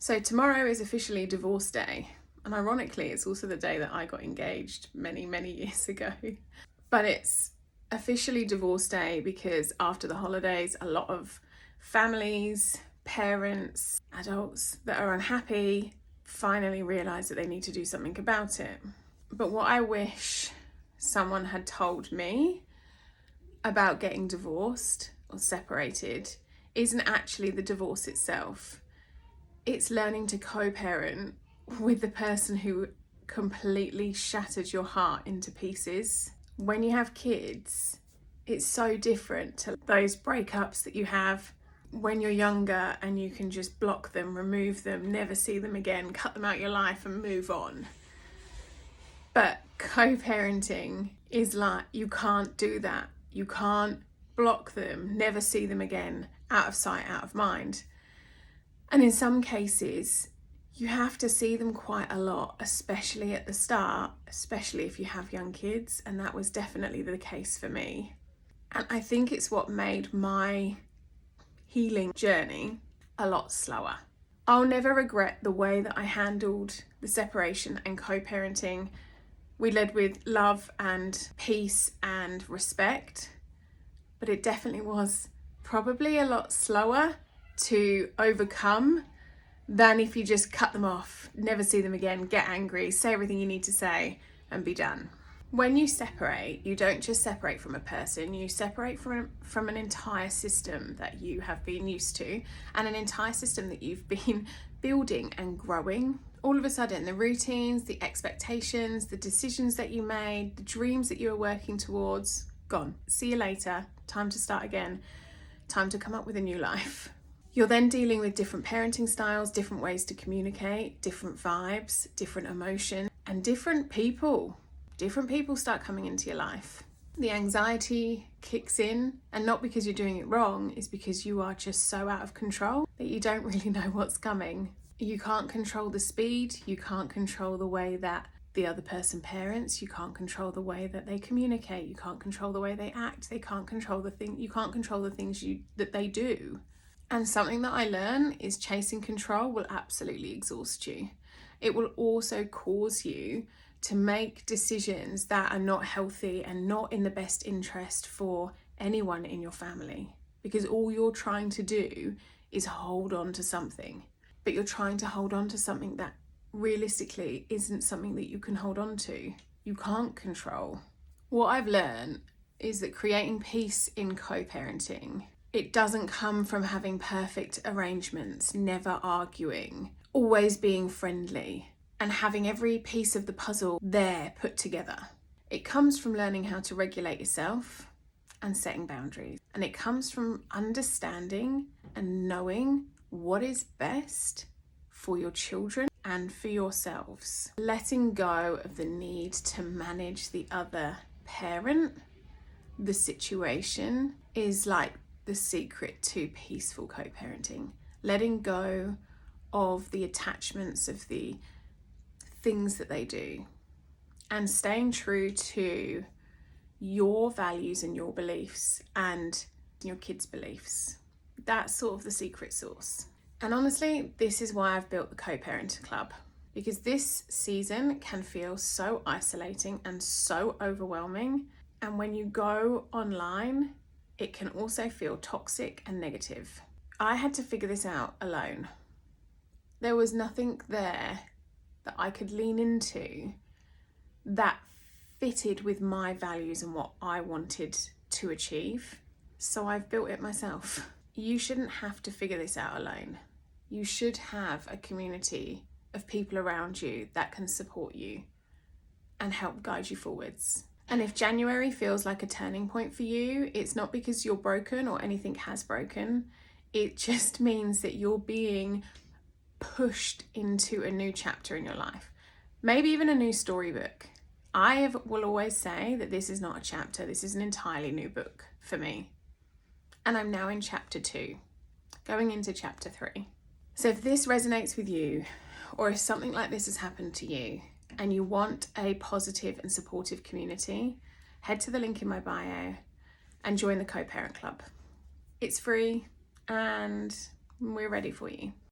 So tomorrow is officially divorce day. And ironically, it's also the day that I got engaged many, many years ago. But it's officially divorce day because after the holidays, a lot of families, parents, adults that are unhappy finally realise that they need to do something about it. But what I wish someone had told me about getting divorced or separated isn't actually the divorce itself. It's learning to co-parent with the person who completely shattered your heart into pieces. When you have kids, it's so different to those breakups that you have when you're younger and you can just block them, remove them, never see them again, cut them out of your life and move on. But co-parenting is like, you can't do that. You can't block them, never see them again, out of sight, out of mind. And in some cases, you have to see them quite a lot, especially at the start, especially if you have young kids. And that was definitely the case for me. And I think it's what made my healing journey a lot slower. I'll never regret the way that I handled the separation and co-parenting. We led with love and peace and respect, but it definitely was probably a lot slower to overcome than if you just cut them off, never see them again, get angry, say everything you need to say and be done. When you separate, you don't just separate from a person, you separate from an entire system that you have been used to and an entire system that you've been building and growing. All of a sudden, the routines, the expectations, the decisions that you made, the dreams that you were working towards, gone. See you later, time to start again, time to come up with a new life. You're then dealing with different parenting styles, different ways to communicate, different vibes, different emotions, and different people. Different people start coming into your life. The anxiety kicks in, and not because you're doing it wrong, it's because you are just so out of control that you don't really know what's coming. You can't control the speed, you can't control the way that the other person parents, you can't control the way that they communicate, you can't control the way they act, you can't control the things that they do. And something that I learn is chasing control will absolutely exhaust you. It will also cause you to make decisions that are not healthy and not in the best interest for anyone in your family, because all you're trying to do is hold on to something, but you're trying to hold on to something that realistically isn't something that you can hold on to. You can't control. What I've learned is that creating peace in co-parenting, it doesn't come from having perfect arrangements, never arguing, always being friendly, and having every piece of the puzzle there put together. It comes from learning how to regulate yourself and setting boundaries. And it comes from understanding and knowing what is best for your children and for yourselves. Letting go of the need to manage the other parent, the situation, is like the secret to peaceful co-parenting. Letting go of the attachments of the things that they do and staying true to your values and your beliefs and your kids' beliefs. That's sort of the secret sauce. And honestly, this is why I've built the Co-Parenting Club, because this season can feel so isolating and so overwhelming. And when you go online, it can also feel toxic and negative. I had to figure this out alone. There was nothing there that I could lean into that fitted with my values and what I wanted to achieve. So I've built it myself. You shouldn't have to figure this out alone. You should have a community of people around you that can support you and help guide you forwards. And if January feels like a turning point for you, it's not because you're broken or anything has broken. It just means that you're being pushed into a new chapter in your life. Maybe even a new storybook. I will always say that this is not a chapter, this is an entirely new book for me. And I'm now in chapter 2, going into chapter 3. So if this resonates with you, or if something like this has happened to you, and you want a positive and supportive community, head to the link in my bio and join the Co-Parent Club. It's free and we're ready for you.